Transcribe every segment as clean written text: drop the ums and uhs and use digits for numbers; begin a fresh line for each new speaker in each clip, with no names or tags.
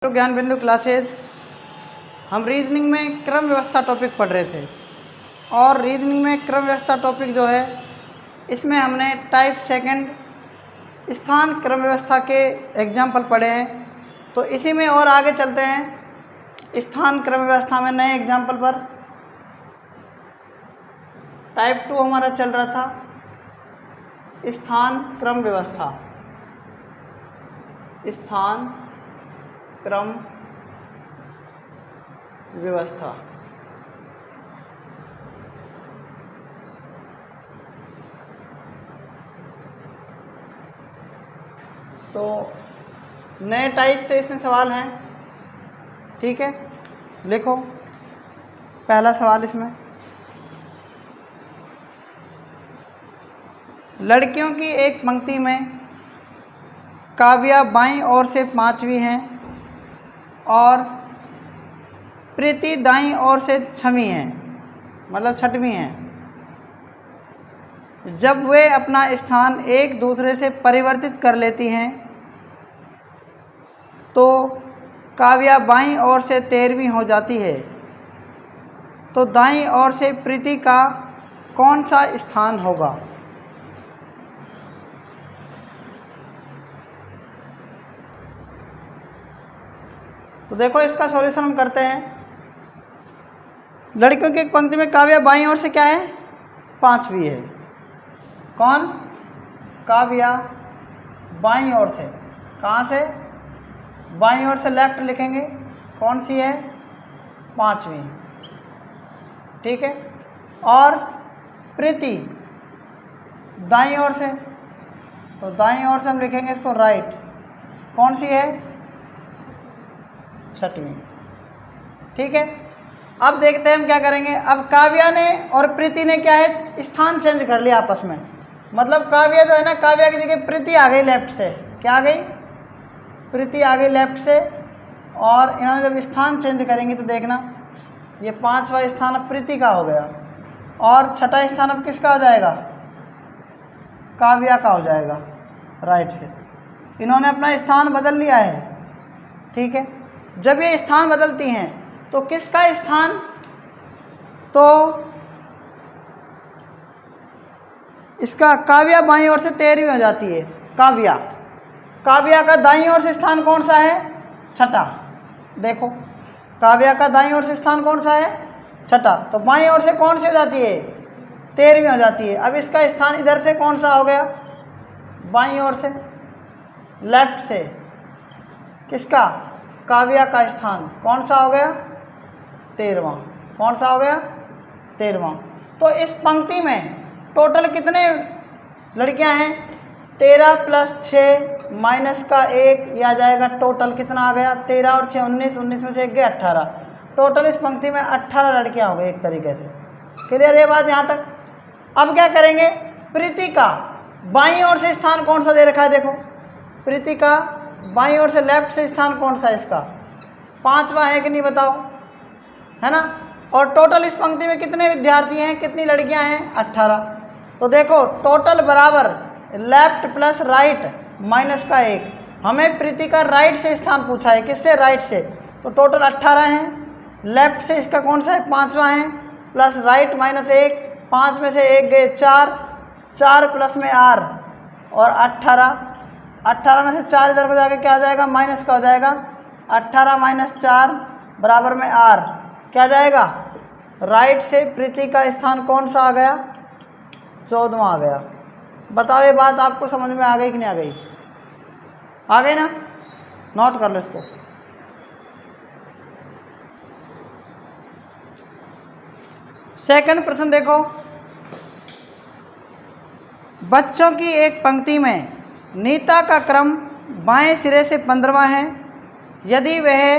तो ज्ञान बिंदु क्लासेस हम रीजनिंग में क्रम व्यवस्था टॉपिक पढ़ रहे थे और रीजनिंग में क्रम व्यवस्था टॉपिक जो है इसमें हमने टाइप सेकंड स्थान क्रम व्यवस्था के एग्जाम्पल पढ़े हैं। तो इसी में और आगे चलते हैं स्थान क्रम व्यवस्था में नए एग्जाम्पल पर। टाइप 2 हमारा चल रहा था स्थान क्रम व्यवस्था, स्थान क्रम व्यवस्था। तो नए टाइप से इसमें सवाल हैं, ठीक है। लिखो पहला सवाल इसमें, लड़कियों की एक पंक्ति में काव्या बाईं ओर से 5वीं हैं और प्रीति दाईं ओर से 6वीं हैं, मतलब 6वीं हैं। जब वे अपना स्थान एक दूसरे से परिवर्तित कर लेती हैं तो काव्या बाईं ओर से 13वीं हो जाती है, तो दाईं ओर से प्रीति का कौन सा स्थान होगा? तो देखो इसका सॉल्यूशन हम करते हैं। लड़कियों की एक पंक्ति में काव्या बाईं ओर से क्या है? 5वीं है। कौन? काव्या बाईं ओर से, कहाँ से? बाईं ओर से लेफ्ट लिखेंगे, कौन सी है? 5वीं, ठीक है। और प्रीति दाईं ओर से, तो दाईं ओर से हम लिखेंगे इसको राइट, कौन सी है? 6वीं, ठीक है। अब देखते हैं हम क्या करेंगे। अब काव्या ने और प्रीति ने क्या है, स्थान चेंज कर लिया आपस में। मतलब काव्या जो है ना, काव्या की जगह प्रीति आ गई लेफ्ट से। क्या आ गई? प्रीति आ गई लेफ्ट से। और इन्होंने जब स्थान चेंज करेंगे तो देखना ये 5वां स्थान अब प्रीति का हो गया और 6ठा स्थान अब किसका हो जाएगा? काव्या का हो जाएगा राइट से। इन्होंने अपना स्थान बदल लिया है, ठीक है। जब ये स्थान बदलती हैं तो किसका स्थान? तो इसका काव्या बाईं ओर से 13वीं हो जाती है। काव्या का दाईं ओर से स्थान कौन सा है? 6ठा। देखो काव्या का दाईं ओर से स्थान कौन सा है? 6ठा। तो बाईं ओर से कौन सी हो जाती है? 13वीं हो जाती है। अब इसका स्थान इधर से कौन सा हो गया? बाईं ओर से, लेफ्ट से किसका? काव्या का स्थान कौन सा हो गया? 13वां। कौन सा हो गया? 13वां। तो इस पंक्ति में टोटल कितने लड़कियां हैं? 13 + 6 माइनस का 1, यह आ जाएगा टोटल कितना आ गया? 13 और 6 19, 19 में से 1 गया 18। टोटल इस पंक्ति में 18 लड़कियां हो गई एक तरीके से। क्लियर है बात यहाँ तक? अब क्या करेंगे? प्रीति का बाईं ओर से स्थान कौन सा दे रखा है? देखो प्रीति का बाईं ओर से लेफ्ट से स्थान कौन सा है? इसका 5वां है कि नहीं बताओ, है ना। और टोटल इस पंक्ति में कितने विद्यार्थी हैं, कितनी लड़कियां हैं? 18। तो देखो टोटल बराबर लेफ्ट प्लस राइट माइनस का 1। हमें प्रीति का राइट से स्थान पूछा है, किससे? राइट से। तो टोटल 18 हैं। लेफ्ट से इसका कौन सा है? 5वां है, प्लस राइट माइनस 1, 5 में से 1 गए 4, 4 प्लस में R और 18 में से 4 इधर को जाके क्या हो जाएगा? माइनस का हो जाएगा। 18 - 4 बराबर में R, क्या जाएगा? राइट से प्रीति का स्थान कौन सा आ गया? 14वां आ गया। बताओ ये बात आपको समझ में आ गई कि नहीं आ गई? आ गई ना? नोट कर लो इसको। सेकंड प्रश्न देखो, बच्चों की एक पंक्ति में नीता का क्रम बाएं सिरे से 15वां है। यदि वह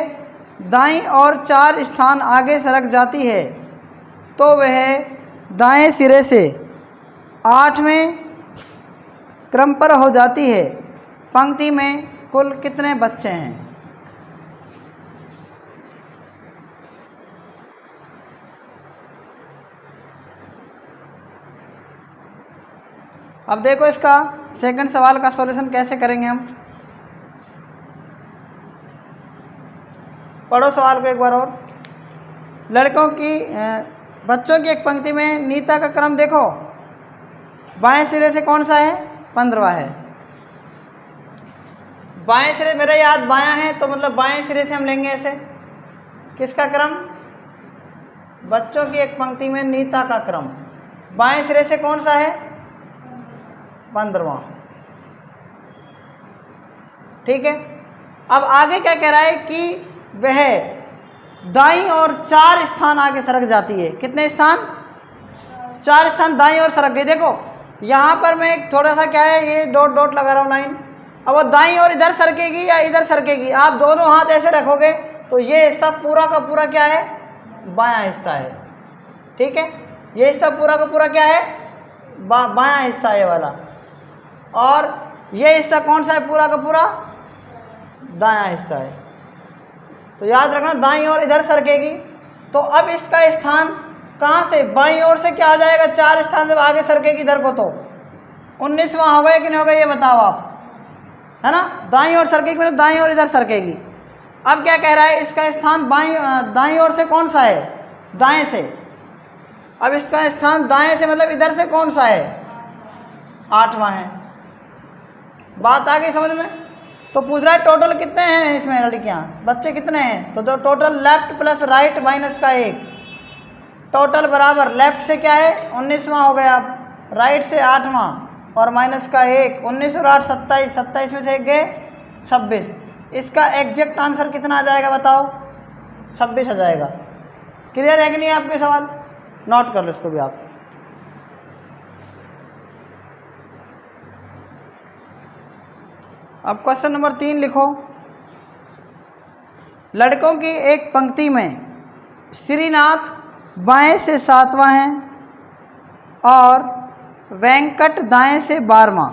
दाईं और 4 स्थान आगे सरक जाती है तो वह दाएं सिरे से 8वें क्रम पर हो जाती है। पंक्ति में कुल कितने बच्चे हैं? अब देखो इसका सेकंड सवाल का सॉल्यूशन कैसे करेंगे हम। पढ़ो सवाल को एक बार और। बच्चों की एक पंक्ति में नीता का क्रम देखो, बाएं सिरे से कौन सा है? 15वां है। बाएं सिरे, मेरा याद बायां है तो मतलब बाएं सिरे से हम लेंगे ऐसे। किसका क्रम? बच्चों की एक पंक्ति में नीता का क्रम बाएं सिरे से कौन सा है? 15वां। ठीक है। अब आगे क्या कह रहा है कि वह दाईं और 4 स्थान आगे सरक जाती है। कितने स्थान? 4 स्थान दाईं ओर सरक गई। देखो यहाँ पर मैं थोड़ा सा क्या है, ये डॉट डॉट लगा रहा हूँ लाइन। अब वो दाईं ओर इधर सरकेगी या इधर सरकेगी? आप दोनों हाथ ऐसे रखोगे तो ये हिस्सा पूरा का पूरा क्या है? बायां हिस्सा है। ठीक है, ये हिस्सा पूरा का पूरा क्या है? बायां हिस्सा है वाला। और ये हिस्सा कौन सा है? पूरा का पूरा दायां हिस्सा है। तो याद रखना दाईं ओर इधर सरकेगी। तो अब इसका स्थान कहाँ से? बाईं ओर से क्या आ जाएगा? 4 स्थान जब आगे सरकेगी इधर को तो 19वां होगा कि नहीं होगा ये बताओ आप, है ना? दाईं ओर सरकेगी मतलब दाईं ओर इधर सरकेगी। अब क्या कह रहा है? इसका स्थान दाईं ओर से कौन सा है? दाएं से। अब इसका स्थान दाएं से मतलब इधर से कौन सा है? 8वां है। बात आ गई समझ में? तो पूछ रहा है टोटल कितने हैं इसमें लड़कियां, बच्चे कितने हैं? तो total left plus right minus का 1, टोटल बराबर लेफ्ट से क्या है? 19वां हो गया, राइट से 8वां और माइनस का 1। 19 और 8 27, 27 में से 1 गए 26। इसका एग्जैक्ट आंसर कितना आ जाएगा बताओ? 26 आ जाएगा। क्लियर है कि नहीं आपके सवाल? नोट कर लो इसको भी आप। अब क्वेश्चन नंबर 3 लिखो। लड़कों की एक पंक्ति में श्रीनाथ बाएं से 7वां है और वेंकट दाएं से 12वां।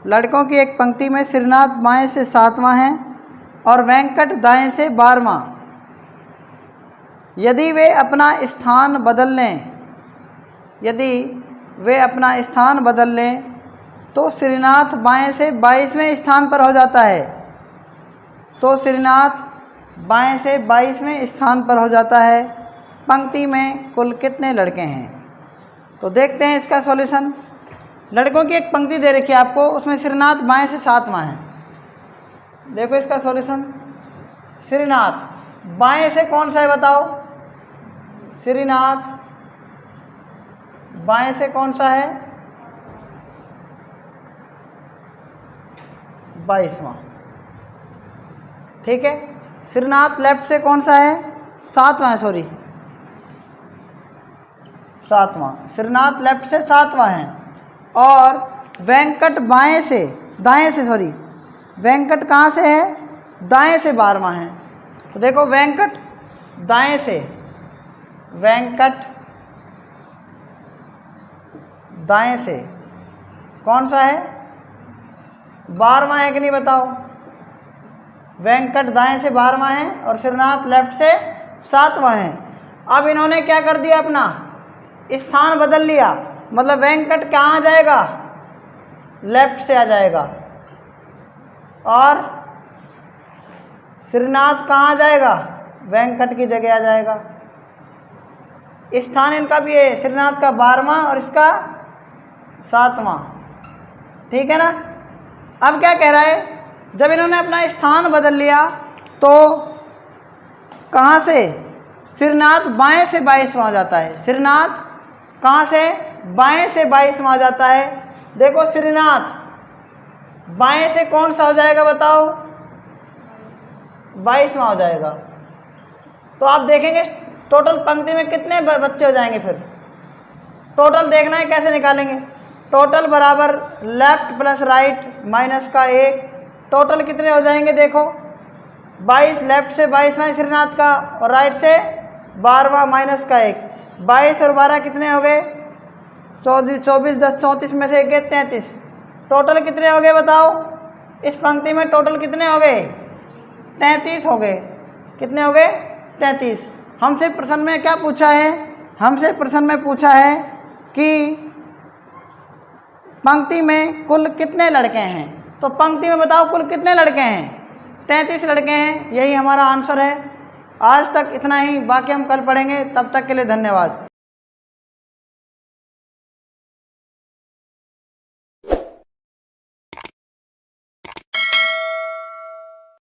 लड़कों की एक पंक्ति में श्रीनाथ बाएं से 7वां है और वेंकट दाएं से 12वां। यदि वे अपना स्थान बदल लें तो श्रीनाथ बाएं से 22वें स्थान पर हो जाता है। तो श्रीनाथ बाएं से 22वें स्थान पर हो जाता है। पंक्ति में कुल कितने लड़के हैं? तो देखते हैं इसका सॉल्यूशन। लड़कों की एक पंक्ति दे रखी है आपको, उसमें श्रीनाथ बाएं से 7वां है। देखो इसका सॉल्यूशन। श्रीनाथ बाएं से कौन सा है बताओ? श्रीनाथ बाएं से कौन सा है? 22वां। ठीक है। श्रीनाथ लेफ्ट से कौन सा है? 7वां, सॉरी 7वां। श्रीनाथ लेफ्ट से 7वां है और वेंकट वेंकट कहाँ से है? दाएं से 12वां है। तो देखो वेंकट दाएं से, वेंकट दाएं से कौन सा है? 12वां है कि नहीं बताओ? वेंकट दाएं से 12वां है और श्रीनाथ लेफ्ट से 7वां है। अब इन्होंने क्या कर दिया? अपना स्थान बदल लिया। मतलब वेंकट कहाँ आ जाएगा? लेफ्ट से आ जाएगा और श्रीनाथ कहाँ आ जाएगा? वेंकट की जगह आ जाएगा। स्थान इनका भी है, श्रीनाथ का 12वां और इसका 7वां। ठीक है ना? अब क्या कह रहा है? जब इन्होंने अपना स्थान बदल लिया तो कहाँ से? श्रीनाथ बाएं से 22वां आ जाता है। श्रीनाथ कहाँ से? बाएं से 22वां आ जाता है। देखो श्रीनाथ बाएं से कौन सा हो जाएगा बताओ? 22वां हो जाएगा। तो आप देखेंगे टोटल पंक्ति में कितने बच्चे हो जाएंगे। फिर टोटल देखना है कैसे निकालेंगे। टोटल बराबर लेफ्ट प्लस राइट माइनस का 1, टोटल कितने हो जाएंगे? देखो 22, लेफ्ट से 22वां श्रीनाथ का और राइट से 12वां माइनस का 1। 22 और 12 कितने हो गए? 24, 10 34 में से 1 गए 33। टोटल कितने हो गए बताओ? इस पंक्ति में टोटल कितने हो गए? 33 हो गए। कितने हो गए? 33। हमसे प्रश्न में क्या पूछा है? हमसे प्रश्न में पूछा है कि पंक्ति में कुल कितने लड़के हैं। तो पंक्ति में बताओ कुल कितने लड़के हैं? 33 लड़के हैं, यही हमारा आंसर है। आज तक इतना ही, बाकी हम कल पढ़ेंगे। तब तक के लिए धन्यवाद।